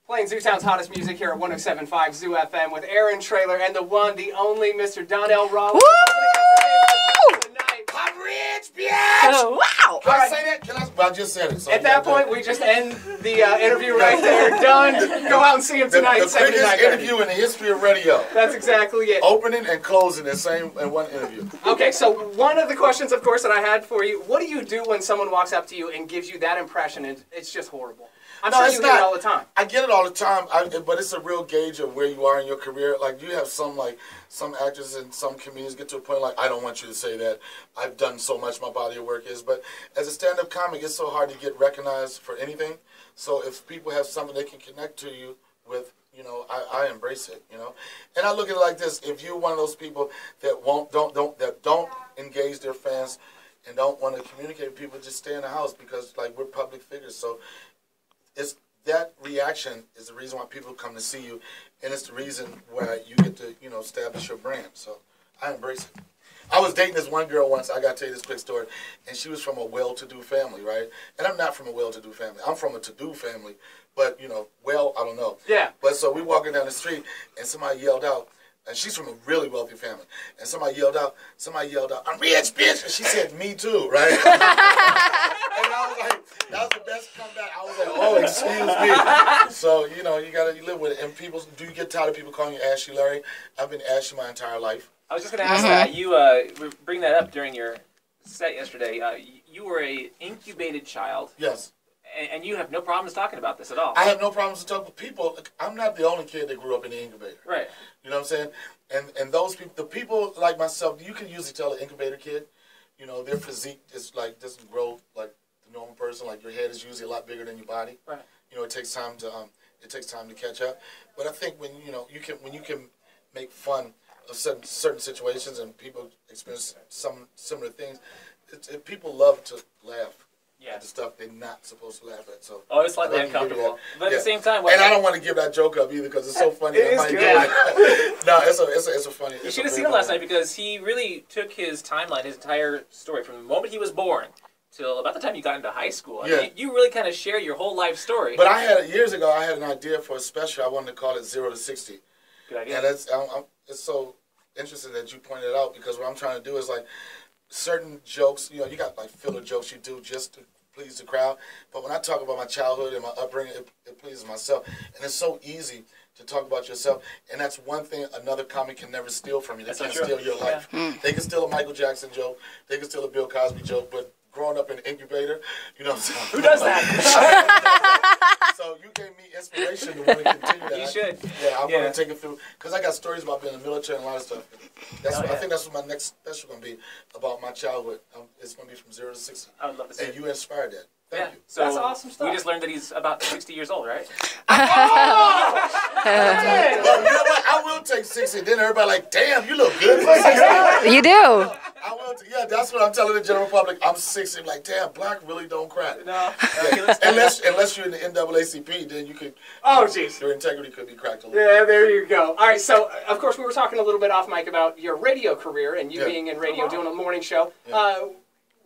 Playing Zootown's hottest music here at 107.5 Zoo FM with Aaron Traylor and the one, the only Mr. Donnell Rawlings. Woo! I'm rich, bitch! Oh, wow! Can I say that? I just said it. So at that point, we just end the interview right there. Done. Go out and see him tonight. The quickest interview in the history of radio. That's exactly it. Opening and closing the same in one interview. Okay, so one of the questions, of course, that I had for you, what do you do when someone walks up to you and gives you that impression and it's just horrible? I'm sure you get it all the time. I get it all the time, but it's a real gauge of where you are in your career. Like, you have some actors and some comedians get to a point like, I don't want you to say that. I've done so much, my body of work is. But as a stand-up comic, it's so hard to get recognized for anything. So if people have something they can connect to you with, you know, I embrace it, you know. And I look at it like this: if you're one of those people that don't engage their fans and don't want to communicate with people, just stay in the house, because like, we're public figures. So it's that reaction is the reason why people come to see you, and it's the reason why you get to, you know, establish your brand. So I embrace it. I was dating this one girl once. I got to tell you this quick story, and she was from a well-to-do family, right? And I'm not from a well-to-do family. I'm from a to-do family, but, you know, well, I don't know. Yeah. But so we walking down the street, and somebody yelled out, and she's from a really wealthy family, and somebody yelled out, I'm rich, bitch, and she said, me too, right? And I was like, that was the best comeback. I was like, oh, excuse me. So, you know, you live with it. And people, do you get tired of people calling you Ashy Larry? I've been Ashy my entire life. I was just going to ask that. You bring that up during your set yesterday. You were a incubated child. Yes. And you have no problems talking about this at all. I have no problems to talk with people. I'm not the only kid that grew up in the incubator. Right. You know what I'm saying? And those people, the people like myself, you can usually tell an incubator kid, you know, their physique is like, doesn't grow like the normal person. Like, your head is usually a lot bigger than your body. Right. You know, it takes time to catch up. But I think when, you know, when you can make fun of certain situations and people experience some similar things, people love to laugh. Yeah. The stuff they're not supposed to laugh at. So it's slightly uncomfortable. But at the same time, and I don't want to give that joke up either, because it's so funny. It is good. No, it's a funny. You should have seen him last night, because he really took his timeline, his entire story, from the moment he was born till about the time you got into high school. I mean, you really kind of share your whole life story. But years ago, I had an idea for a special. I wanted to call it 0 to 60. Good idea. And it's so interesting that you pointed it out, because what I'm trying to do is, like, certain jokes, you know, you got like filler jokes you do just to please the crowd. But when I talk about my childhood and my upbringing, it pleases myself. And it's so easy to talk about yourself. And that's one thing another comic can never steal from you. They can't steal your life. Yeah. They can steal a Michael Jackson joke. They can steal a Bill Cosby joke. But growing up in an incubator, you know what I'm saying? Who does that? So you gave me inspiration to want to continue that. You should. Yeah, I want to take it through, because I got stories about being in the military and a lot of stuff. I think that's what my next special going to be, about my childhood. It's going to be from 0 to 60. I would love to see it. And you inspired that. Thank you. So that's awesome stuff. We just learned that he's about 60 years old, right? Well, you know what? I will take 60. Then everybody like, damn, you look good for 60. You do. Yeah, that's what I'm telling the general public. I'm 60. I'm like, damn, black really don't crack. No. Yeah. Unless you're in the NAACP, then you could. Oh, jeez. Your integrity could be cracked a little. Yeah, there you go. All right, so of course we were talking a little bit off mic about your radio career and you being in radio, doing a morning show. Yeah.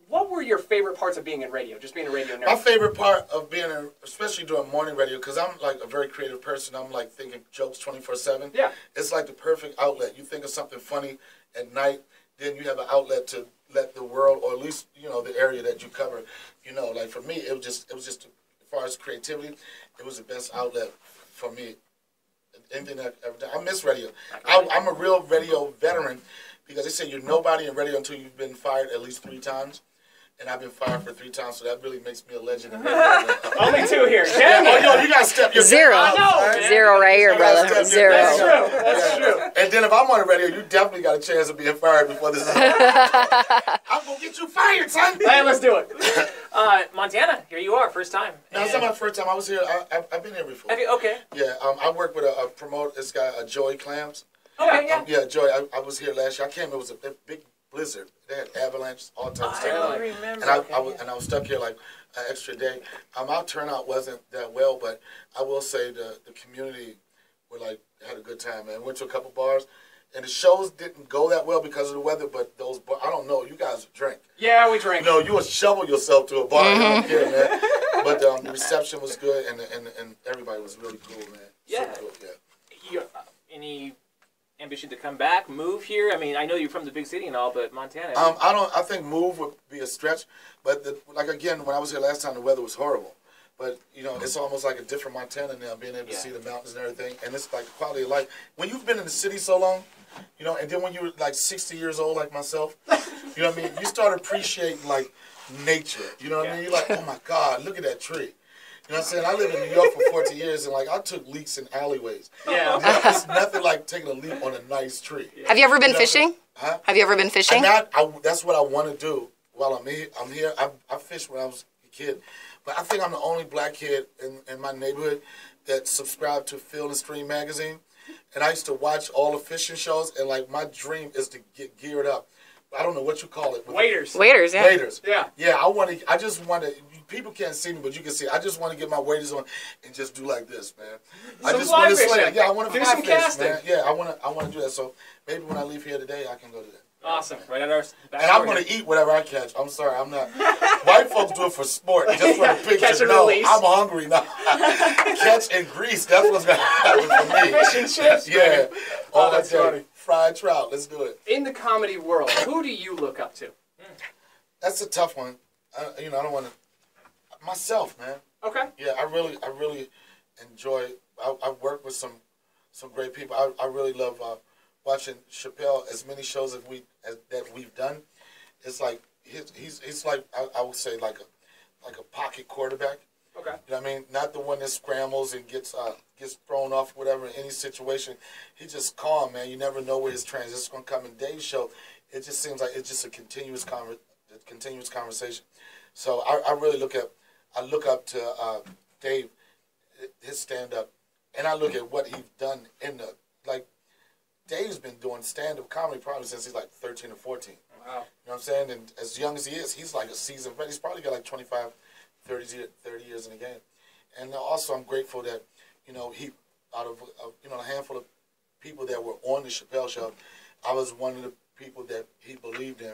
What were your favorite parts of being in radio, just being a radio nerd? My favorite part of being, especially doing morning radio, because I'm like a very creative person. I'm like thinking jokes 24/7. Yeah. It's like the perfect outlet. You think of something funny at night, then you have an outlet to let the world, or at least, you know, the area that you cover, you know, like for me, it was just as far as creativity, it was the best outlet for me. Anything that I've ever done. I miss radio. I'm a real radio veteran, because they say you're nobody in radio until you've been fired at least 3 times. And I've been fired for 3 times, so that really makes me a legend. Only 2 here. Yeah, yo, you gotta step your 0. Out, right? 0 right here, brother. 0. That's true. That's true. And then if I'm on the radio, you definitely got a chance of being fired before this is over. I'm gonna get you fired, son. Hey, let's do it. Montana, here you are, first time. No, it's not my first time. I was here. I've been here before. Have you? Okay. Yeah, I work with a promoter. This guy, Joy Clams. Okay, yeah, Joy. I was here last year. I came. It was a big blizzard. They had avalanches, all types of stuff. I remember. And I was stuck here like an extra day. Our turnout wasn't that well, but I will say the community had a good time, man. Went to a couple bars, and the shows didn't go that well because of the weather. But I don't know. You guys drink. Yeah, we drink. You know, you would shovel yourself to a bar. I don't care, man. But the reception was good, and everybody was really cool, man. Yeah. So cool, yeah. You, any ambition to come back, move here? I mean, I know you're from the big city and all, but Montana. I think move would be a stretch, but like again, when I was here last time, the weather was horrible. But you know, it's almost like a different Montana now, being able to see the mountains and everything, and it's like the quality of life. When you've been in the city so long, you know, and then when you're like 60 years old, like myself, you know what I mean? You start appreciating like nature. You know what I mean? You're like, oh my God, look at that tree. You know what I'm saying? I lived in New York for 14 years, and like I took leaks in alleyways. Yeah. You know, it's nothing like taking a leap on a nice tree. Have you ever been fishing? Huh? Have you ever been fishing? That's what I want to do while I'm here. I fished when I was a kid. But I think I'm the only black kid in my neighborhood that subscribed to Field and Stream magazine. And I used to watch all the fishing shows, and like my dream is to get geared up. I don't know what you call it. Waiters. Waiters, yeah. Waiters. Yeah. Yeah, I just want to, people can't see me, but you can see. I just want to get my waders on and just do like this, man. I just want to slay. Yeah, I want to do fly some fish, casting. man. Yeah, I want to do that. So maybe when I leave here today, I can go do that. Awesome. Right at our back. And I'm going to eat whatever I catch. I'm sorry, I'm not. White folks do it for sport, just for the picture. Catch and no, release. I'm hungry now. Catch and grease. That's what's going to happen for me. Fish and chips. Yeah. Oh, that's funny. Fried trout. Let's do it. In the comedy world, who do you look up to? That's a tough one. You know, I don't want to. Myself, man. Okay. Yeah, I really enjoy. I've worked with some great people. I really love watching Chappelle. As many shows that we've done, it's like he's like I would say like a pocket quarterback. Okay. You know what I mean? Not the one that scrambles and gets thrown off, whatever, in any situation. He's just calm, man. You never know where his transition's going to come. In Dave's show, it just seems like it's just a continuous conversation. So I really look up to Dave, his stand-up, and I look at what he's done Dave's been doing stand-up comedy probably since he's like 13 or 14. Wow. You know what I'm saying? And as young as he is, he's like a seasoned vet. He's probably got like 25, 30 years in the game. And also I'm grateful that, you know, he, out of, you know, a handful of people that were on the Chappelle show, I was one of the people that he believed in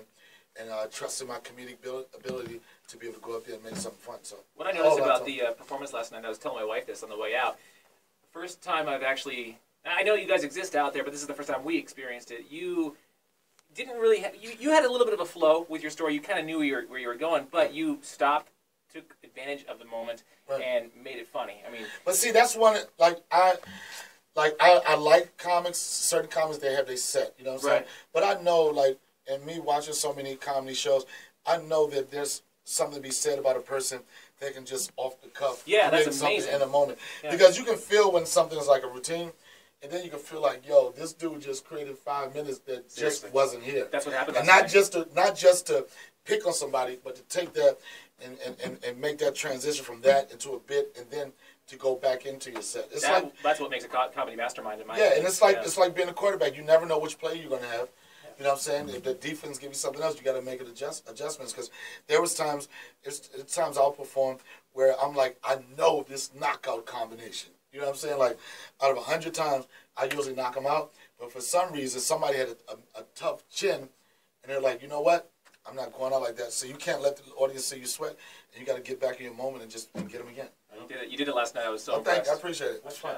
and trusted my comedic ability to be able to go up there and make something fun. So what I noticed about the performance last night, I was telling my wife this on the way out, first time I've actually, I know you guys exist out there, but this is the first time we experienced it. You didn't really, you had a little bit of a flow with your story. You kind of knew where you were going, but you stopped, took advantage of the moment, and made it funny. I mean, but see, that's one, I like comics, certain comics, they have their set, you know what I'm saying? But I know, like, and me watching so many comedy shows, I know that there's something to be said about a person that can just off the cuff that's something amazing. in a moment. Yeah. Because you can feel when something is like a routine, and then you can feel like, yo, this dude just created 5 minutes that just wasn't here. That's what happened. And not just to pick on somebody, but to take that and make that transition from that into a bit, and then to go back into your set. It's that's what makes a comedy mastermind in my opinion. And it's like being a quarterback. You never know which play you're going to have. You know what I'm saying? If the defense gives you something else, you got to make it adjustments. Because there's times I'll perform where I'm like, I know this knockout combination. You know what I'm saying? Like, out of 100 times, I usually knock them out. But for some reason, somebody had a tough chin, and they're like, you know what? I'm not going out like that. So you can't let the audience see you sweat, and you got to get back in your moment and get them again. You did it last night. I was so impressed. I appreciate it. That's fun.